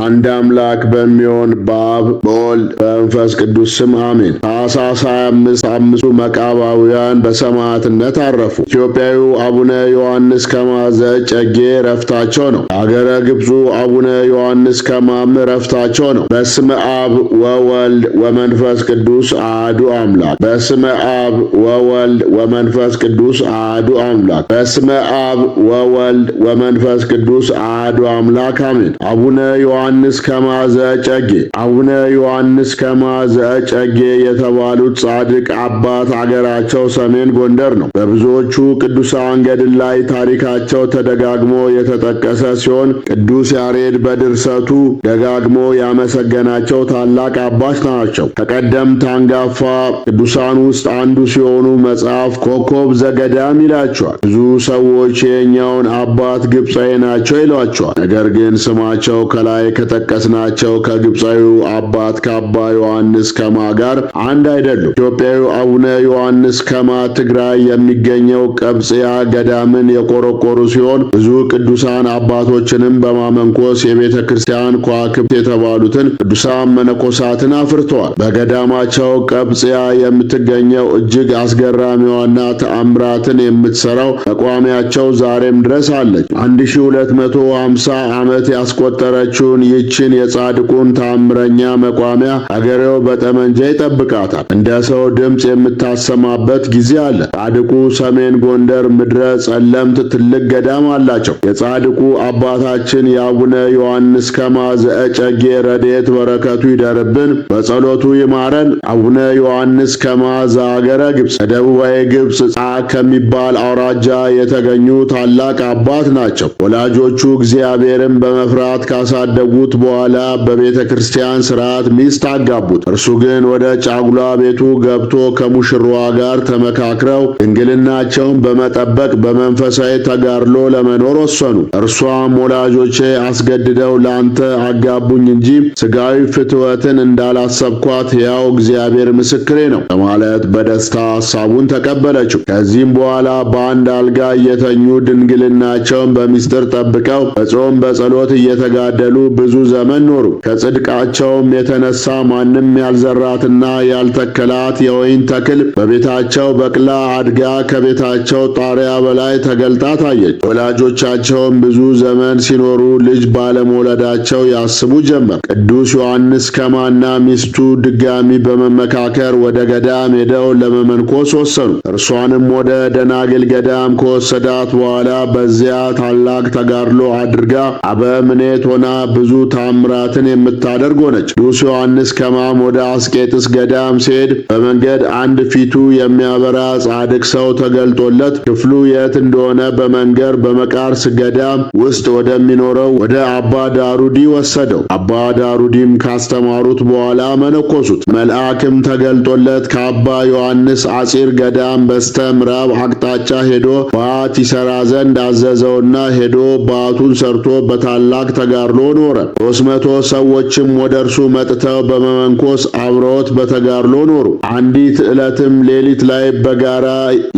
አንድ አምላክ በሚሆን በአብ በወልድ በመንፈስ ቅዱስ ስም አሜን። ታኅሳስ 25 አምስቱ መቃባውያን በሰማዕትነት አረፉ። ኢትዮጵያዊው አቡነ ዮሐንስ ከማ ዘእጨጌ ዕረፍታቸው ነው። አገረ ግብፁ አቡነ ዮሐንስ ከማም ዕረፍታቸው ነው። በስመ አብ ወወልድ ወመንፈስ ቅዱስ አሐዱ አምላክ። በስመ አብ ወወልድ ወመንፈስ ቅዱስ አሐዱ አምላክ። በስመ አብ ወወልድ ወመንፈስ ቅዱስ አሐዱ አምላክ አሜን። አቡነ ዮሐንስ ከማ ዘእጨጌ። አቡነ ዮሐንስ ከማ ዘእጨጌ የተባሉት ጻድቅ አባት አገራቸው ሰሜን ጎንደር ነው። በብዙዎቹ ቅዱሳን ገድል ላይ ታሪካቸው ተደጋግሞ የተጠቀሰ ሲሆን ቅዱስ ያሬድ በድርሰቱ ደጋግሞ ያመሰገናቸው ታላቅ አባት ናቸው። ከቀደምት አንጋፋ ቅዱሳን ውስጥ አንዱ ሲሆኑ መጽሐፍ ኮከብ ዘገዳም ይላቸዋል። ብዙ ሰዎች የኛውን አባት ግብፃዊ ናቸው ይሏቸዋል። ነገር ግን ስማቸው ከላይ ከጠቀስናቸው ከግብፃዊው አባት ከአባ ዮሐንስ ከማ ጋር አንድ አይደሉም። ኢትዮጵያዊው አቡነ ዮሐንስ ከማ ትግራይ የሚገኘው ቀብጽያ ገዳምን የቆረቆሩ ሲሆን ብዙ ቅዱሳን አባቶችንም በማመንኮስ የቤተ ክርስቲያን ከዋክብት የተባሉትን ቅዱሳን መነኮሳትን አፍርተዋል። በገዳማቸው ቀብጽያ የምትገኘው እጅግ አስገራሚዋና ተአምራትን የምትሰራው መቋሚያቸው ዛሬም ድረስ አለች። 1250 ዓመት ያስቆጠረችውን ይህችን የጻድቁን ተአምረኛ መቋሚያ አገሬው በጠመንጃ ይጠብቃታል። እንደ ሰው ድምፅ የምታሰማበት ጊዜ አለ። ጻድቁ ሰሜን ጎንደር ምድረ ጸለምት ትልቅ ገዳም አላቸው። የጻድቁ አባታችን የአቡነ ዮሐንስ ከማ ዘእጨጌ ረድኤት በረከቱ ይደርብን፣ በጸሎቱ ይማረን። አቡነ ዮሐንስ ከማ ዘአገረ ግብፅ ከደቡባዊ ግብፅ ጻ ከሚባል አውራጃ የተገኙ ታላቅ አባት ናቸው። ወላጆቹ እግዚአብሔርን በመፍራት ካሳደጉት በኋላ በቤተ ክርስቲያን ሥርዓት ሚስት አጋቡት። እርሱ ግን ወደ ጫጉላ ቤቱ ገብቶ ከሙሽራዋ ጋር ተመካክረው ድንግልናቸውን በመጠበቅ በመንፈሳዊ ተጋድሎ ለመኖር ወሰኑ። እርሷም ወላጆቼ አስገድደው ላንተ አጋቡኝ እንጂ ሥጋዊ ፍትወትን እንዳላሰብኳት ሕያው እግዚአብሔር ምስክሬ ነው በማለት በደስታ ሐሳቡን ተቀበለችው። ከዚህም በኋላ በአንድ አልጋ እየተኙ ድንግልናቸውን በሚስጥር ጠብቀው በጾም በጸሎት እየተጋደሉ ብዙ ዘመን ኖሩ። ከጽድቃቸውም የተነሳ ማንም ያልዘራትና ያልተከላት የወይን ተክል በቤታቸው በቅላ አድጋ ከቤታቸው ጣሪያ በላይ ተገልጣ ታየች። ወላጆቻቸውም ብዙ ዘመን ሲኖሩ ልጅ ባለመውለዳቸው ያስቡ ጀመር። ቅዱስ ዮሐንስ ከማና ሚስቱ ድጋሚ በመመካከር ወደ ገዳም ሄደው ለመመንኮስ ወሰኑ። እርሷንም ወደ ደናግል ገዳም ከወሰዳት በኋላ በዚያ ታላቅ ተጋድሎ አድርጋ አበምኔት ሆና ብዙ ታምራትን የምታደርግ ሆነች። ቅዱስ ዮሐንስ ከማም ወደ አስቄጥስ ገዳም ሲሄድ በመንገድ አንድ ፊቱ የሚያበራ ጻድቅ ሰው ተገልጦለት ክፍሉ የት እንደሆነ በመንገር በመቃርስ ገዳም ውስጥ ወደሚኖረው ወደ አባ ዳሩዲ ወሰደው። አባ ዳሩዲም ካስተማሩት በኋላ መነኮሱት። መልአክም ተገልጦለት ከአባ ዮሐንስ አጺር ገዳም በስተ ምዕራብ አቅጣጫ ሄዶ በዓት ይሠራ ዘንድ አዘዘውና ሄዶ በዓቱን ሰርቶ በታላቅ ተጋድሎ ኖረ። 300 ሰዎችም ወደ እርሱ መጥተው በመመንኮስ አብረውት በተጋድሎ ኖሩ። አንዲት ዕለትም ሌሊት ላይ በጋራ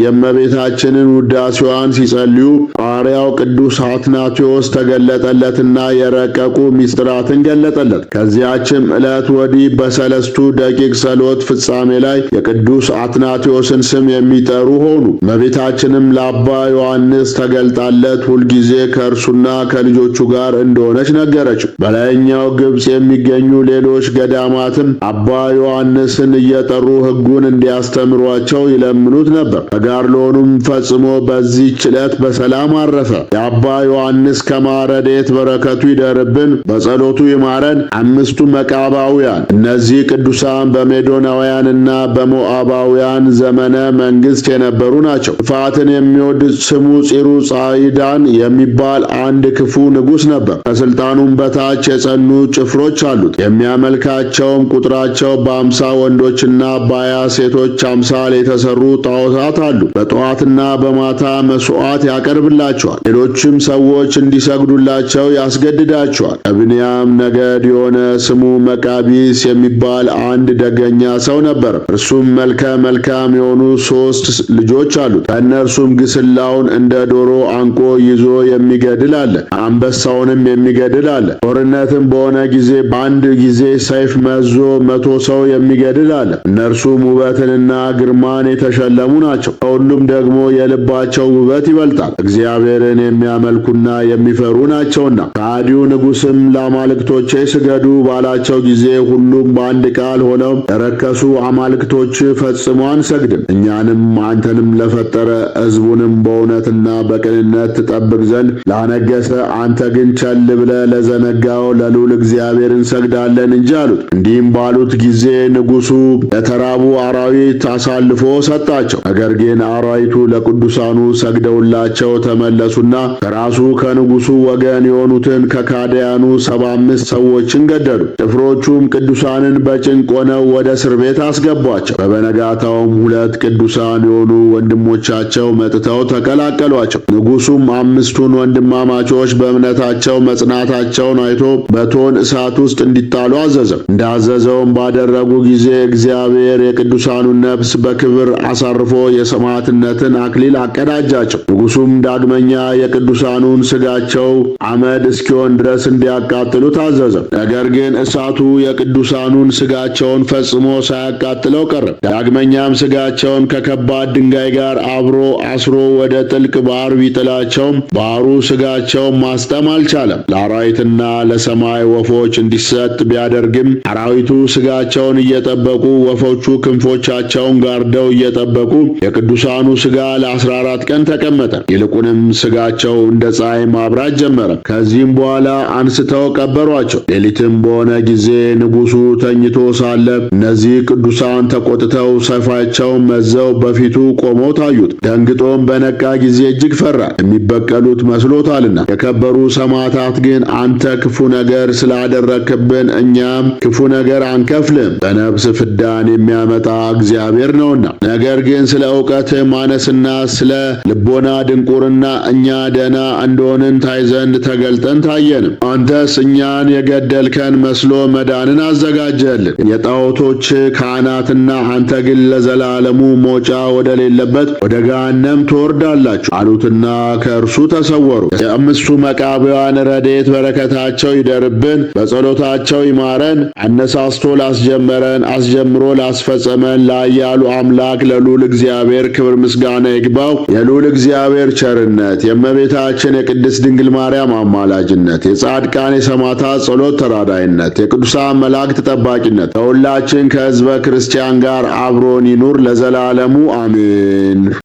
የእመቤታችንን ውዳሴዋን ሲጸልዩ ሐዋርያው ቅዱስ አትናቴዎስ ተገለጠለትና የረቀቁ ምስጢራትን ገለጠለት። ከዚያችም ዕለት ወዲህ በሰለስቱ ደቂቅ ጸሎት ፍጻሜ ላይ የቅዱስ አትናቴዎስን ስም የሚጠሩ ሆኑ። እመቤታችንም ለአባ ዮሐንስ ተገልጣለት ሁልጊዜ ከእርሱና ከልጆቹ ጋር እንደሆነች ነገረችው። በላይኛው ግብፅ የሚገኙ ሌሎች ገዳማትም አባ ዮሐንስን እየጠሩ ሕጉን እንዲያስተምሯቸው ይለምኑት ነበር። ተጋድሎውንም ፈጽሞ በዚህች ዕለት በሰላም አረፈ። የአባ ዮሐንስ ከማ ረድኤት በረከቱ ይደርብን፣ በጸሎቱ ይማረን። አምስቱ መቃባውያን። እነዚህ ቅዱሳን በሜዶናውያንና በሞዓባውያን ዘመነ መንግሥት የነበሩ ናቸው። ጥፋትን የሚወድ ስሙ ፂሩ ጻይዳን የሚባል አንድ ክፉ ንጉሥ ነበር። ከስልጣኑም በታች የጸኑ ጭፍሮች አሉት። የሚያመልካቸውም ቁጥራቸው በ50 ወንዶችና በ20 ሴቶች አምሳል የተሰሩ ጣዖታት አሉ። በጠዋትና በማታ መስዋዕት ያቀርብላቸዋል። ይሰጣቸዋል። ሌሎችም ሰዎች እንዲሰግዱላቸው ያስገድዳቸዋል። ከብንያም ነገድ የሆነ ስሙ መቃቢስ የሚባል አንድ ደገኛ ሰው ነበር። እርሱም መልከ መልካም የሆኑ 3 ልጆች አሉት። ከእነርሱም ግስላውን እንደ ዶሮ አንቆ ይዞ የሚገድል አለ፣ አንበሳውንም የሚገድል አለ። ጦርነትም በሆነ ጊዜ በአንድ ጊዜ ሰይፍ መዞ 100 ሰው የሚገድል አለ። እነርሱም ውበትንና ግርማን የተሸለሙ ናቸው። ከሁሉም ደግሞ የልባቸው ውበት ይበልጣል፣ እግዚአብሔርን የሚያመልኩና የሚፈሩ ናቸውና። ከሃዲው ንጉሥም ለአማልክቶቼ ስገዱ ባላቸው ጊዜ ሁሉም በአንድ ቃል ሆነው ለረከሱ አማልክቶች ፈጽሞ አንሰግድም፣ እኛንም አንተንም ለፈጠረ ሕዝቡንም በእውነትና በቅንነት ትጠብቅ ዘንድ ላነገሰ አንተ ግን ቸል ብለህ ለዘነጋው ለልዑል እግዚአብሔር እንሰግዳለን እንጂ አሉት። እንዲህም ባሉት ጊዜ ንጉሡ ለተራቡ አራዊት አሳልፎ ሰጣቸው። ነገር ግን አራዊቱ ለቅዱሳኑ ሰግደውላቸው ተመለሱና ከራሱ ከንጉሡ ወገን የሆኑትን ከካዲያኑ 75 ሰዎችን ገደሉ። ጭፍሮቹም ቅዱሳንን በጭንቅ ሆነው ወደ እስር ቤት አስገቧቸው። በበነጋታውም 2 ቅዱሳን የሆኑ ወንድሞቻቸው መጥተው ተቀላቀሏቸው። ንጉሡም 5ቱን ወንድማማቾች በእምነታቸው መጽናታቸውን አይቶ በእቶን እሳት ውስጥ እንዲጣሉ አዘዘ። እንዳዘዘውም ባደረጉ ጊዜ እግዚአብሔር የቅዱሳኑን ነፍስ በክብር አሳርፎ የሰማዕትነትን አክሊል አቀዳጃቸው። ንጉሡም ዳግመኛ የቅዱሳኑን ሥጋቸው አመድ እስኪሆን ድረስ እንዲያቃጥሉ ታዘዘ። ነገር ግን እሳቱ የቅዱሳኑን ሥጋቸውን ፈጽሞ ሳያቃጥለው ቀረ። ዳግመኛም ሥጋቸውን ከከባድ ድንጋይ ጋር አብሮ አስሮ ወደ ጥልቅ ባህር ቢጥላቸውም ባህሩ ሥጋቸውን ማስጠም አልቻለም። ለአራዊትና ለሰማይ ወፎች እንዲሰጥ ቢያደርግም አራዊቱ ሥጋቸውን እየጠበቁ ወፎቹ ክንፎቻቸውን ጋርደው እየጠበቁ የቅዱሳኑ ሥጋ ለ14 ቀን ተቀመጠ። ይልቁንም ሥጋቸው እንደ ፀሐይ ማብራት ጀመረ። ከዚህም በኋላ አንስተው ቀበሯቸው። ሌሊትም በሆነ ጊዜ ንጉሡ ተኝቶ ሳለ እነዚህ ቅዱሳን ተቆጥተው ሰይፋቸውን መዘው በፊቱ ቆመው ታዩት። ደንግጦም በነቃ ጊዜ እጅግ ፈራ፣ የሚበቀሉት መስሎታልና። የከበሩ ሰማዕታት ግን አንተ ክፉ ነገር ስላደረክብን እኛም ክፉ ነገር አንከፍልም፣ በነፍስ ፍዳን የሚያመጣ እግዚአብሔር ነውና። ነገር ግን ስለ ዕውቀት ማነስና ስለ ልቦና ድንቁርና እኛ ደና እንደሆንን ታይ ዘንድ ተገልጠን ታየንም። አንተስ እኛን የገደልከን መስሎ መዳንን አዘጋጀልን። የጣዖቶች ካህናትና አንተ ግን ለዘላለሙ መውጫ ወደሌለበት ወደ ገሃነም ትወርዳላችሁ አሉትና ከእርሱ ተሰወሩ። የአምስቱ መቃብያን ረድኤት በረከታቸው ይደርብን፣ በጸሎታቸው ይማረን። አነሳስቶ ላስጀመረን አስጀምሮ ላስፈጸመን ለኃያሉ አምላክ ለልዑል እግዚአብሔር ክብር ምስጋና ይግባው። የልዑል እግዚአብሔር ቸርነት፣ የእመቤታችን የቅድስት ድንግል ማርያም አማላጅነት፣ የጻድቃን የሰማዕታት ጸሎት ተራዳይነት፣ የቅዱሳን መላእክት ጠባቂነት ከሁላችን ከሕዝበ ክርስቲያን ጋር አብሮን ይኑር ለዘላለሙ አሜን።